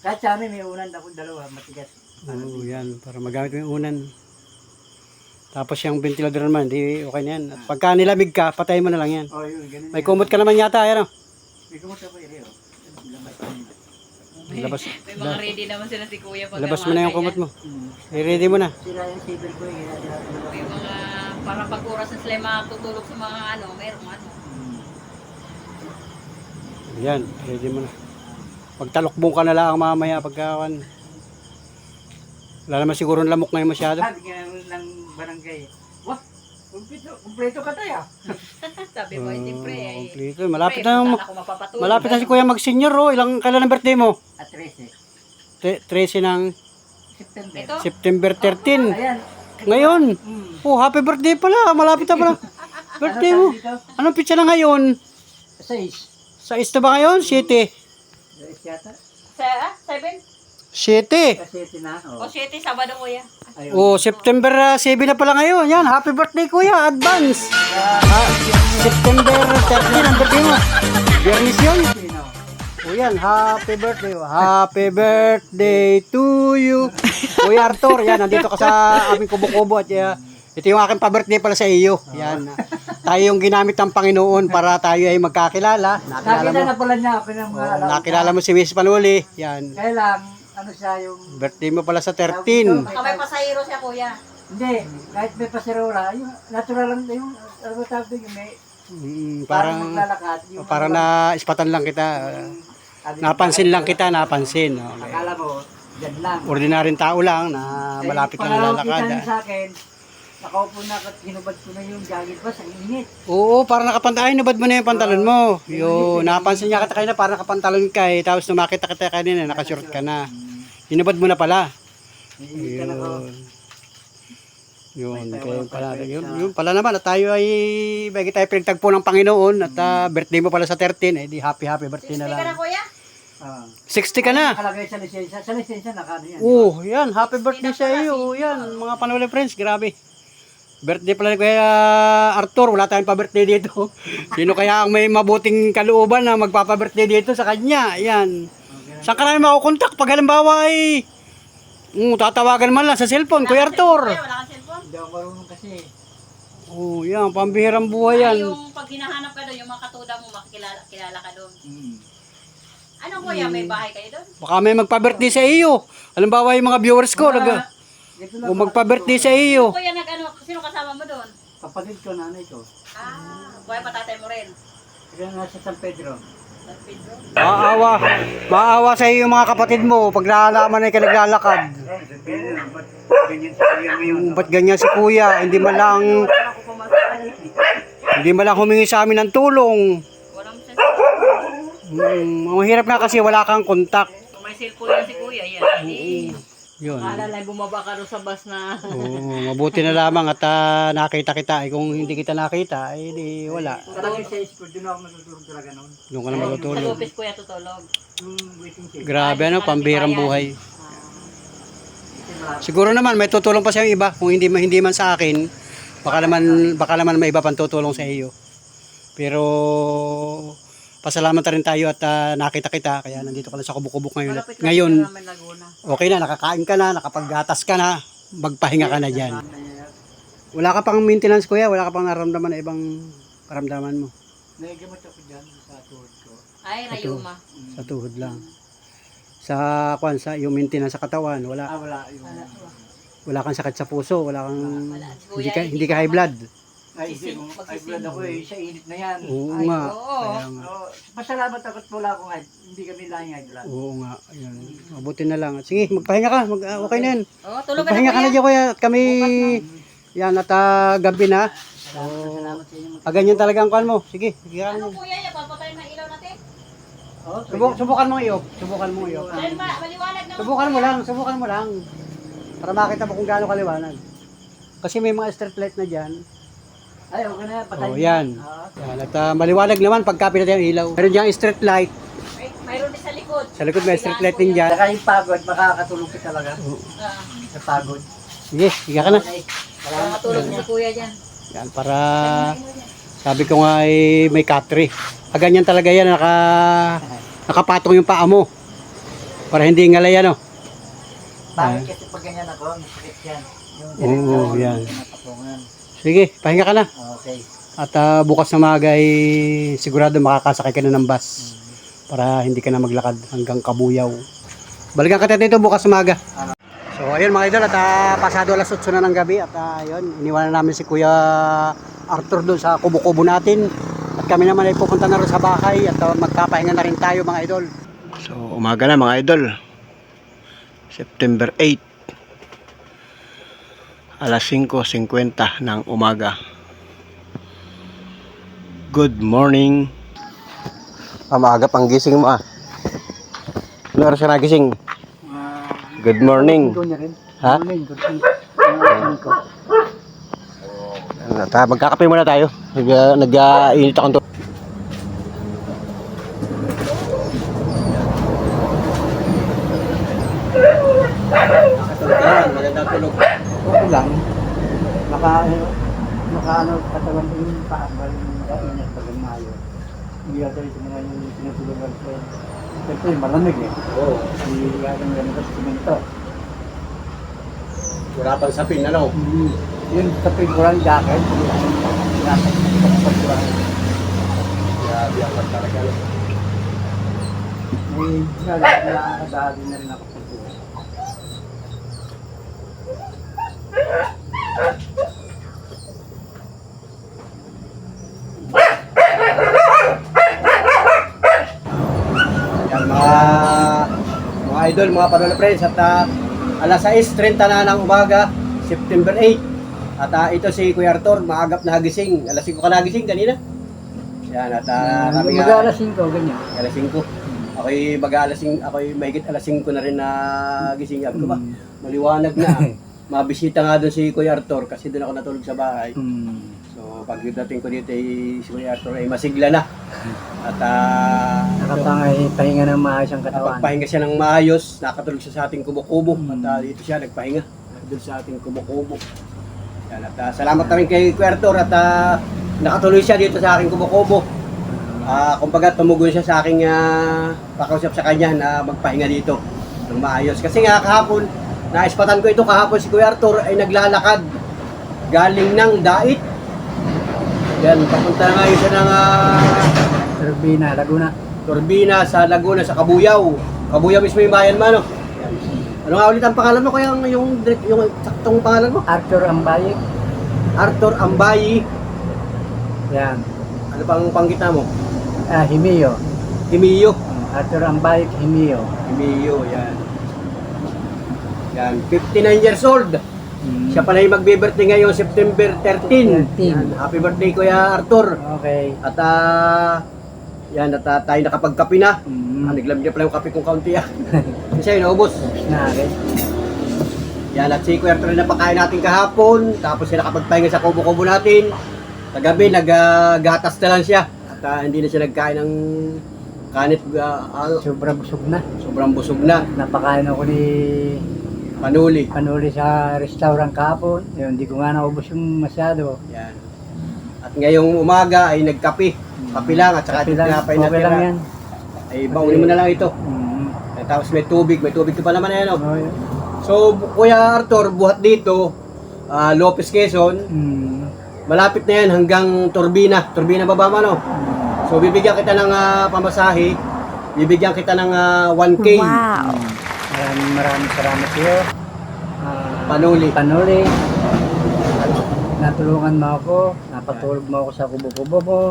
Kahit sa amin, may unan ako dalawa, matigas. Oo, yan. Para magamit mo yung unan. Tapos yung ventilador naman, di okay na yan. At pagka nilamig ka, patayin mo na lang yan. Oh, yun, ganun. May kumot ka naman yata, yan o. May kumot ako eh, oh. Labas, May mga ready naman sila si kuya. Pag labas mo na yung kumot mo. I-ready mo na. Sila yung saver ko eh, kaya sila tulog. Yung mga, para pag oras na sila makatutulog sa mga merong ano. Yan, ready mo na. Pagtalokbong ka na lang mamaya pagkakan. Wala naman siguro lamok ngayon masyado. Sabi ka ng barangay, wah, kumpleto ka tayo. Sabi mo, siyempre ay... Kompleto. Malapit Pre, na, punta ako mapapatulog. malapit na si Kuya mag-senior oh. Kailan ang birthday mo? At 13. 13 ng September. Ito? September 13. Ayan. Ngayon. Mm. Oh, happy birthday pala. Malapit na pala. Birthday mo. Anong pitsa na ngayon? 6. Sa ista ba ngayon? 7. 6 yata. 7? 7. Kasi na. O 7, Sabado kuya. Ayun. Oh, September 7 na pala ngayon. Yan, happy birthday Kuya. Advance. September 13 ang birthday mo. Biyernes yun. Sino? O yan, happy birthday. Happy birthday to you. Kuya Arthur, yan, nandito ka sa aming kubo-kubo. At ito yung aking pa-birthday pala sa iyo. Yan. Tayo yung ginamit ng Panginoon para tayo ay magkakilala. Nakilala Nakita mo. na pala niya ako ng mga alaw. Nakilala mo si Miss Panuli. Yan. Kaya lang, ano siya yung... Birthday mo pala sa 13. Baka may pasahero siya kuya. Hindi, kahit may pasirora, yung natural lang, yung ano ba tawag doon, yung may parang Parang naglalakad. Yung parang na-ispatan lang kita. Napansin lang kita, napansin. Okay. Akala mo, dyan lang. Ordinaryong tao lang na malapit ka na lalakad. Kita niya sa akin, nakaupo na at hinubad ko na yung jacket ba sa init. Oo, parang nakapantalon. Nabad mo na yung pantalon mo. Yung napansin niya kita kanina, parang nakapantalon ka eh. Tapos nung makita kita kanina, nakashort ka na. Hinubad mo na pala. Init ka na ko. Yun, yun pala naman. At tayo ay, bagi tayo pinagtagpo ng Panginoon. At birthday mo pala sa 13. Eh, di happy birthday na Speak ka na lang. kuya. 60 ka na. Nakalagay sa lisensya. Sa lisensya nakano yan. Oh, yan. Happy birthday sa iyo. Yan, mga Panuli friends. Grabe. Birthday pala ni Kuya Arthur. Wala tayong pa-birthday dito. Sino kaya ang may mabuting kalooban na magpapa-birthday dito sa kanya? Yan. Saan ka namin makukontak? Pag halimbawa ay tatawagan man lang sa cellphone, Kuya Arthur. Kuya, wala kang cellphone. Hindi ako marunong kasi. Oh, yan. Pambihirang buhay yan. Yung pag hinahanap ka doon, yung mga katuda mo, makikilala ka doon. Ano kuya, may bahay kayo doon? Baka may magpa-birthday sa iyo. Halimbawa yung mga viewers ko. Dito Kung magpa-birthday sa iyo. Kuya, sino kasama mo doon? Kapatid ko, nanay ko. Kuya, patatay mo rin. Kaya nasa San Pedro. San Pedro. Maawa sa iyo yung mga kapatid mo pag nalaman ay ka naglalakad. Ganyan sa kanya ngayon. Ba't ganyan si Kuya? Hindi man lang humingi sa amin ng tulong. Walang cellphone. Mahirap na kasi wala kang kontak. Kung may cellphone yan si kuya, yan. Hindi. Yun. Alala, bumaba ka doon sa bus na... Oo, mabuti na lamang at nakita kita. Kung hindi kita nakita, eh di wala. Talagang sa school, doon ako matutulog talaga noon. Doon ka na Sa matutulog. office kuya tutulog. Yung waiting shed. Grabe ano, pambirang buhay. Siguro naman may tutulong pa sa iba. Kung hindi man sa akin, baka naman may iba pang tutulong sa iyo. Pero pasalamat rin tayo at nakita kita. Kaya nandito ka lang sa kubok-kubok ngayon. At ngayon, Namin Laguna. okay na, nakakain ka na, nakapaggatas ka na, magpahinga ka na dyan. Wala ka pang maintenance kuya, wala ka pang naramdaman na ibang karamdaman mo. Naigamot ako dyan sa tuhod ko. Ay, Rayuma. Sa tuhod lang. Sa yung maintenance sa katawan, wala. Wala. Yung... Wala kang sakit sa puso, wala kang Si kuya, hindi ka high blood. Ay, blood ako eh. Sa init na yan. Oo Ay, nga. oo. Kaya nga. Pasalamat ako at wala akong hindi kami lahing high blood. Oo nga. Ayun. Mabuti na lang. Sige, magpahinga ka. Okay na yan. Oh, tulog ka na Magpahinga ka na kuya. dyan kuya. At kami, yan at gabi na. Salamat sa inyo. Ganyan talaga ang kuhan mo. Sige, sige ka Ano mo. kuya, yan, papatayin ng ilaw natin. Subukan mo iyok. Subukan mo iyok. Dahil maliwanag naman. Subukan mo lang. Para makita mo kung gaano kaliwanag. Kasi may mga street light na dyan. Ay, okay na. Patay. Oh, yan. Yan. At maliwanag naman pagka pinatay ang ilaw. Meron dyan street light. Mayroon din sa likod. Sa likod may street light din dyan. Saka yung pagod, makakatulong ka talaga. Ah, Sa pagod. Sige, higa ka na. para matulog na si kuya dyan. Yan, para sabi ko nga ay may katri. Ganyan talaga yan, nakapatong yung paa mo. Para hindi ngalay ano. Bakit kasi pag ganyan ako, masakit yan. Oo, yan. Napatungan. Sige, pahinga ka na. Okay. At bukas na maga ay sigurado makakasakay ka na ng bus. Para hindi ka na maglakad hanggang Kabuyaw. Balikan ka dito bukas na maga. So ayun mga idol, at pasado alas 8 na ng gabi. At ayun, iniwanan namin si Kuya Arthur doon sa kubo-kubo natin. At kami naman ay pupunta na rin sa bahay. At magkapahinga na rin tayo mga idol. So umaga na mga idol. September 8. Alas 5:50 ng umaga. Good morning. Maaga pang gising mo ah. Ano oras ka nagising? Good morning. Ha? Magkakape muna tayo. Nag-init akong to. Magandang tulog. Okay lang. Ano, katawan ko yung paambal yung kainat pag mayo. Hindi ka tayo mga yung tinutulugan ko. Siyempre, malamig eh. Oo. Hindi ka tayo ganito sa simento. Wala pang sapin, ano? Yung tapig ko lang jacket. Jacket. Grabe ang talaga. May nakakadali na rin ako sa buhay. Yan mga idol, mga panola friends, at alas 6:30 na ng umaga, September 8. At ito si Kuya Arthur, maagap na gising. Alas 5 ka nagising kanina. Yan, at kami nga, Mag-alas 5, ganyan. alas 5. Ako'y ako'y mahigit alas 5 na rin na gising. Sabi ko ba, maliwanag na. Mabisita nga doon si Kuya Arthur kasi doon ako natulog sa bahay. So pagdating ko dito si Kuya Arthur ay masigla na. At Nakapangay-pahinga ng maayos ang katawan. nakapagpahinga siya ng maayos, nakatulog siya sa ating kubo-kubo. At dito siya nagpahinga doon sa ating kubo-kubo. Yan, at salamat na rin kay Kuya Arthur at nakatuloy siya dito sa aking kubo-kubo. Kumbaga tumugon siya sa aking pakausap sa kanya na magpahinga dito ng maayos. Kasi nga kahapon, naispatan ko ito kahapon si Kuya Arthur ay naglalakad galing ng Dait. Yan, papunta na ngayon siya ng Turbina, Laguna. Turbina sa Laguna, sa Kabuyaw. Kabuyaw mismo yung bayan mo, ano? Yan. Ano nga ulit ang pangalan mo? Kaya yung saktong pangalan mo? Arthur Ambaye. Arthur Ambayi. Yan. Ano pang panggita mo? Himiyo. Himiyo. Arthur Ambaye, Himiyo. Himiyo, yan. Yan, 59 years old. Siya pala yung magbe-birthday ngayon, September 13. 13. Yan, happy birthday Kuya Arthur. Okay. At yan, at tayo nakapagkape na. Naglam niya pala yung kape kong kaunti ah. Kasi yun, naubos. Okay. Yan, at si Kuya Arthur na napakain natin kahapon. Tapos siya nakapagpahinga sa kubo-kubo natin. Kagabi, naggatas na lang siya. At hindi na siya nagkain ng kanit. Sobrang busog na. Sobrang busog na. Napakain ako ni Panuli. sa restaurant kahapon. Yun, hindi ko nga naubos yung masyado. Yan. At ngayong umaga ay nagkape. Kape lang at saka Kape lang, tinapay okay natin. lang yan. Ay baunin mo na lang ito. Tapos may tubig ka pa naman yan. Oh, yun. So Kuya Arthur, buhat dito, Lopez Quezon, malapit na yan hanggang Turbina baba mo, no? So bibigyan kita ng pamasahe, bibigyan kita ng 1K. Wow. Maraming salamat sa iyo. Panuli. At natulungan mo ako, napatulog mo ako sa kubo-kubo mo.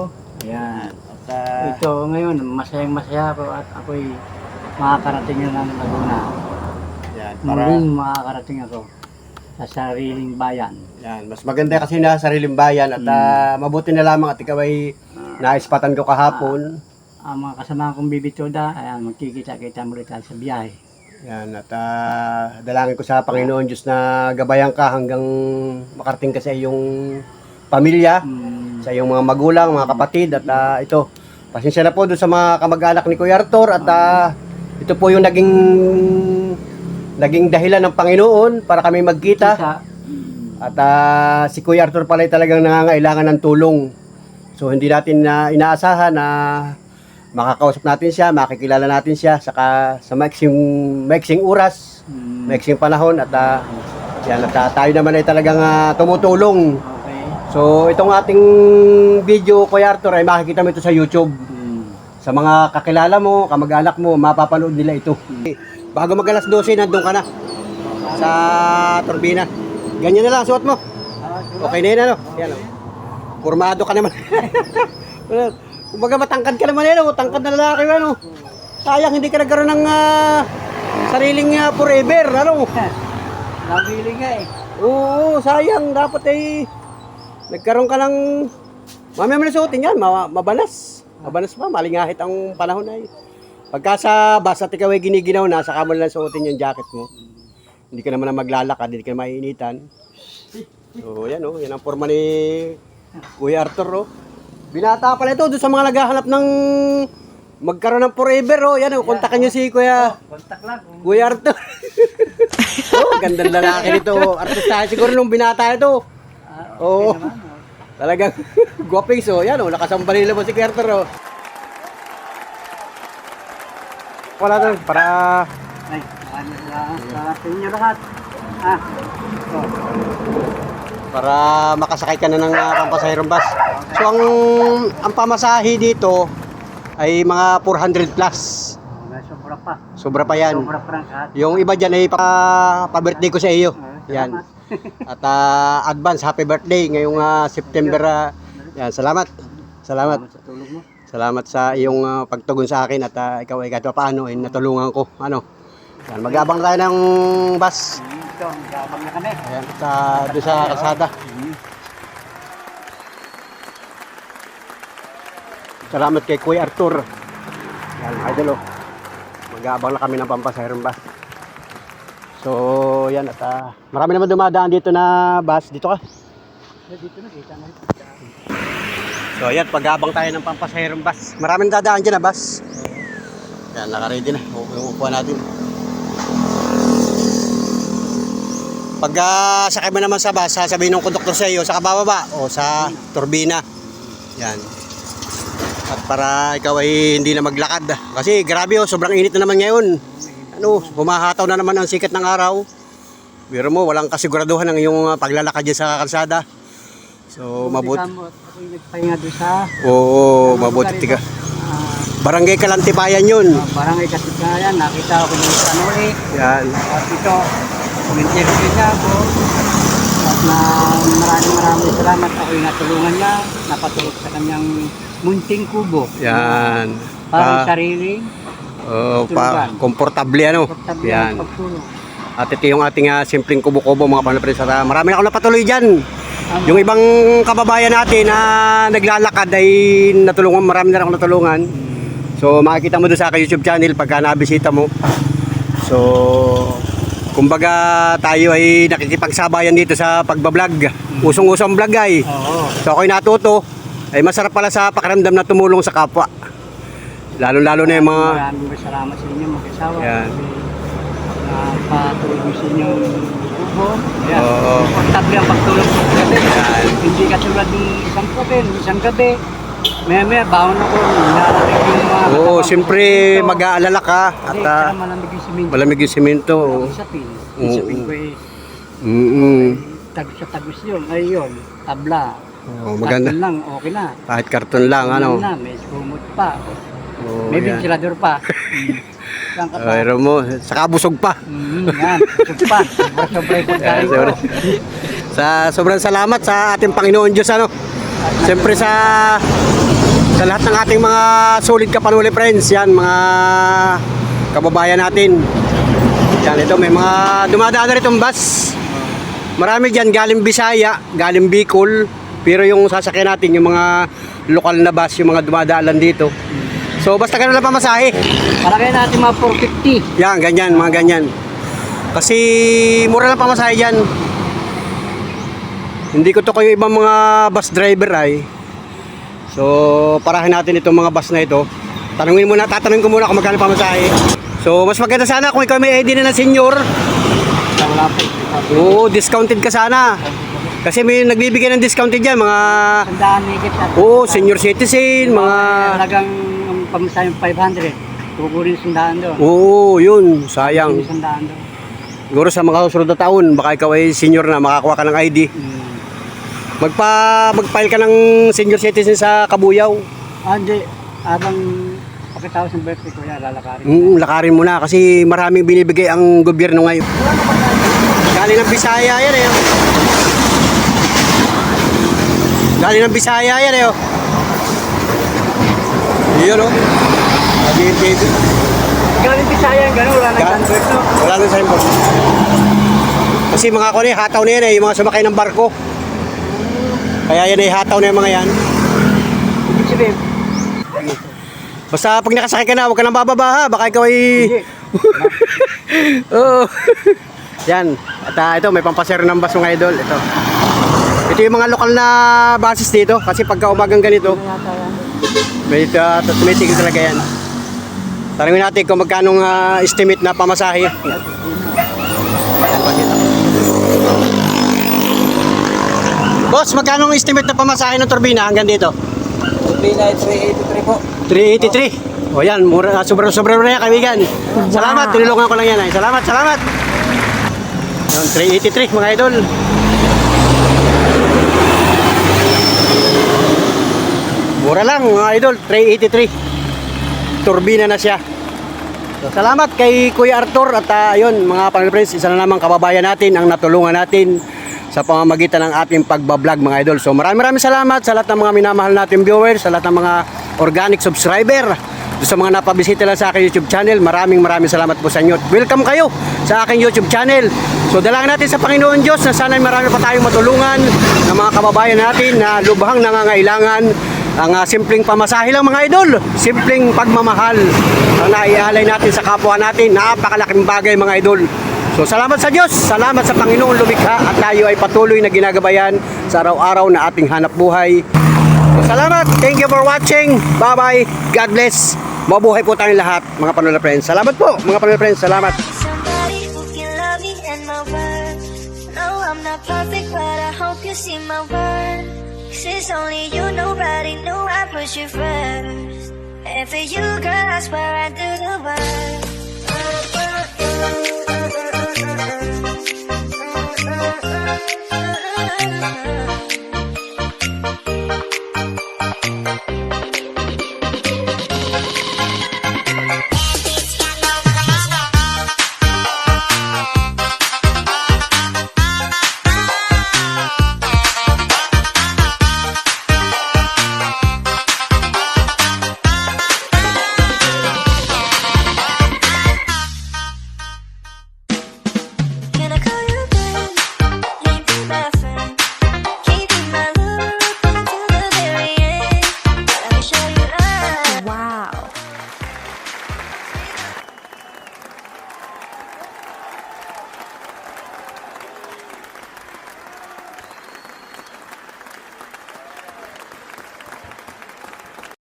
Ayan. At Ito ngayon, masayang-masaya ako at ako'y makakarating na ng Laguna. yan, Muling makakarating ako sa sariling bayan. yan, mas maganda kasi na sariling bayan at mabuti na lamang at ikaw ay naispatan ko kahapon. Ang mga kasama kong bibitoda, ayan, magkikita-kita muli tayo sa biyahe. Yan, at dalangin ko sa Panginoon Diyos na gabayan ka hanggang makarating ka sa iyong pamilya, sa iyong mga magulang, mga kapatid. At ito, pasensya na po doon sa mga kamag-anak ni Kuya Arthur. At ito po yung naging dahilan ng Panginoon para kami magkita. At si Kuya Arthur pala ay talagang nangangailangan ng tulong. So hindi natin inaasahan na makakausap natin siya, makikilala natin siya saka sa maiksing oras, maiksing panahon at yan, at tayo naman ay talagang tumutulong. Okay. So itong ating video, Kuya Arthur, ay makikita mo ito sa YouTube. Sa mga kakilala mo, kamag-anak mo, mapapanood nila ito. Bago mag alas 12, nandun ka na sa turbina. Ganyan na lang, suot mo. Okay na yun, ano? Yan, formado ka naman. Kumbaga matangkad ka naman yan, tangkad na lalaki, ano? Sayang, hindi ka nagkaroon ng sariling forever, ano? Nabili nga eh. Oo, sayang, dapat ay nagkaroon ka ng... Mamaya mo na suotin yan, mabalas. Mabalas pa, malingahit ang panahon ay. Pagka sa bus at ikaw ay giniginaw na, saka mo lang suotin yung jacket mo. Hindi ka naman na maglalakad, hindi ka maiinitan. So, yan oh, yan ang forma ni Kuya Arthur, oh. Binata pala ito, doon sa mga naghahanap ng magkaroon ng forever, oh. Yan oh, kontakin nyo si Kontak lang. Kuya Arthur. Oh, gandang lalaki nito. Artista siguro nung binata ito. Oo. Naman, Talagang guwaping, so yan oh, nakasamba nila mo si Kuya Arthur, oh. Wala doon, para... Ay, salamat sa inyo lahat. Oh. para makasakay ka na ng pampasahirong bus. So ang pamasahe dito ay mga 400 plus. Sobra pa. Sobra pa yan. Sobra pa ng kahit. Yung iba dyan ay pa-birthday ko sa iyo. Yan. At advance happy birthday ngayong September. Yan, salamat. Salamat. Sa tulog mo. Salamat sa iyong pagtugon sa akin at ikaw ay kahit paano ay natulungan ko. Ano? Yan, mag-abang tayo ng bus. Ito, magabang na kami. Ayan, doon sa kalsada. Salamat kay Kuya Arthur. Yan, idol, oh. Mag-aabang na kami ng pampasahirong bus. So, yan, at marami naman dumadaan dito na bus. Dito ka. Dito na, kita na. So, yan, pag-aabang tayo ng pampasahirong bus. Maraming dadaan dyan na bus. Yan, naka-ready na. Upuan natin. Pag sakay mo naman sa bus, sasabihin ng konduktor sa iyo, sa kabababa o sa turbina. Yan. At para ikaw ay hindi na maglakad. Kasi grabe oh, sobrang init na naman ngayon. Ano, humahataw na naman ang sikat ng araw. Biro mo, walang kasiguraduhan ng iyong paglalakad dyan sa kalsada. So, mabuti. Ako yung nagpahinga doon sa... Oo, mabuti ka. Barangay Kalantibayan yun. Barangay Kalantibayan, nakita ko yung sanuli. Yan. At ito, kuminterview niya ako. At maraming salamat. Ako yung natulungan niya. Napatulog sa kanyang munting kubo. Yan. Parang sarili. Komportable ano. Yan. Pagtulog. At ito yung ating simpleng kubo-kubo mga panapres. Marami na ako napatuloy dyan. Yung ibang kababayan natin na naglalakad ay natulungan, marami na ako natulungan. So makikita mo doon sa aking YouTube channel pagka nabisita mo. So kumbaga tayo ay nakikipagsabayan dito sa pagbablog. Usong-usong vlog ay. Oo. So ako'y natuto. Ay masarap pala sa pakiramdam na tumulong sa kapwa. Lalo-lalo na yung mga... Maraming salamat sa inyo mag-asawa. Yan. Napatulong sa inyong kubo. Yan. Oo. Komportable ang pagtulog sa gabi. Yan. Hindi katulad ng isang gabi. Maya bawon ako. Nilalagay yung mga... Oo, siyempre mag-aalala ka at Kaya malamig yung simento. malamig yung simento. Isapin. Oo. Isapin ko eh. Tagos sa tagos yun. Ay yun. Tabla. Oh, maganda. Karton lang. Okay na. Kahit karton lang, ano. Na, may sumot pa. Oh, May yan. ventilador pa. Saan ka pa? Pero mo, saka busog pa. Yan. Busog pa. Sobra-sobra yung pagkain ko. Sa sobrang salamat sa ating Panginoon Diyos, ano. Siyempre sa lahat ng ating mga solid kapanuli friends, yan, mga kababayan natin. Yan, ito, may mga dumadaan na ritong bus. Marami dyan, galing Bisaya, galing Bicol. Pero yung sasakyan natin, yung mga lokal na bus, yung mga dumadaan dito. So basta ganun lang pamasahe. Palagay natin mga 450. Yan, ganyan, mga ganyan. Kasi mura lang pamasahe dyan. Hindi ko to kayo ibang mga bus driver ay. So parahin natin itong mga bus na ito. Tatanungin ko muna kung magkano pamasahe. So mas maganda sana kung ikaw may ID na ng senior. Wala pa. Oo, discounted ka sana. Kasi may nagbibigay ng discounted dyan, mga... Tandaan higit at... Oo, senior citizen, mga... Talagang pamasahe 500. Kukunin sundaan doon. Oo, yun, sayang. Kukunin sundaan doon. Siguro sa mga susunod na taon, baka ikaw ay senior na, makakuha ka ng ID. Mag-file ka ng senior citizen sa Kabuyaw. Hindi. Habang pagkatapos ng birthday ko, lalakarin. Lakarin mo na kasi maraming binibigay ang gobyerno ngayon. Galing ng Bisaya yan eh. Galing ng Bisaya yan eh. Yun o. Galing Bisaya, gano'n, wala nang convert, no? Wala nang signboard. Kasi mga ko na hataw na yan eh, yung mga sumakay ng barko. Kaya yan eh, hataw na yung mga yan. Ibig sabihin, Basta pag nakasakay ka na, huwag ka nang bababa ha. Baka ikaw ay... hindi. Oo. Yan. At ito, may pampasero ng bus mga idol. Ito yung mga lokal na basis dito. Kasi pagka umagang ganito, may tigil talaga yan. Tanungin natin kung magkano estimate na pamasahe. Boss, magkano estimate na pamasahe ng turbina hanggang dito? Turbina ay 383 po. 383. O yan, mura, sobra-sobra na yan kaibigan. Salamat, tinulungan ko lang yan. Salamat. Yan, 383 mga idol. Mura lang mga idol, 383. Turbina na siya. So, salamat kay Kuya Arthur at ayun mga friends, isa na namang kababayan natin ang natulungan natin sa pamamagitan ng ating pagbablog mga idol. So maraming salamat sa lahat ng mga minamahal nating viewers, sa lahat ng mga organic subscriber, sa mga napabisita lang sa aking YouTube channel. Maraming salamat po sa inyo. Welcome kayo sa aking YouTube channel. So dalangin natin sa Panginoon Diyos na sana marami pa tayong matulungan ng mga kababayan natin na lubhang nangangailangan. Ang simpleng pamasahe lang mga idol, simpleng pagmamahal ang naialay natin sa kapwa natin. Napakalaking bagay mga idol. So salamat sa Diyos, salamat sa Panginoon lumikha at tayo ay patuloy na ginagabayan sa araw-araw na ating hanap buhay. So salamat, thank you for watching, bye bye, God bless, mabuhay po tayong lahat mga Panola Friends. Salamat po mga Panola Friends, salamat. Somebody who can love me and my worth. No, I'm not perfect, but I hope you see my worth. 'Cause it's only you, nobody knew I put you first. And for you, girl, I swear I do.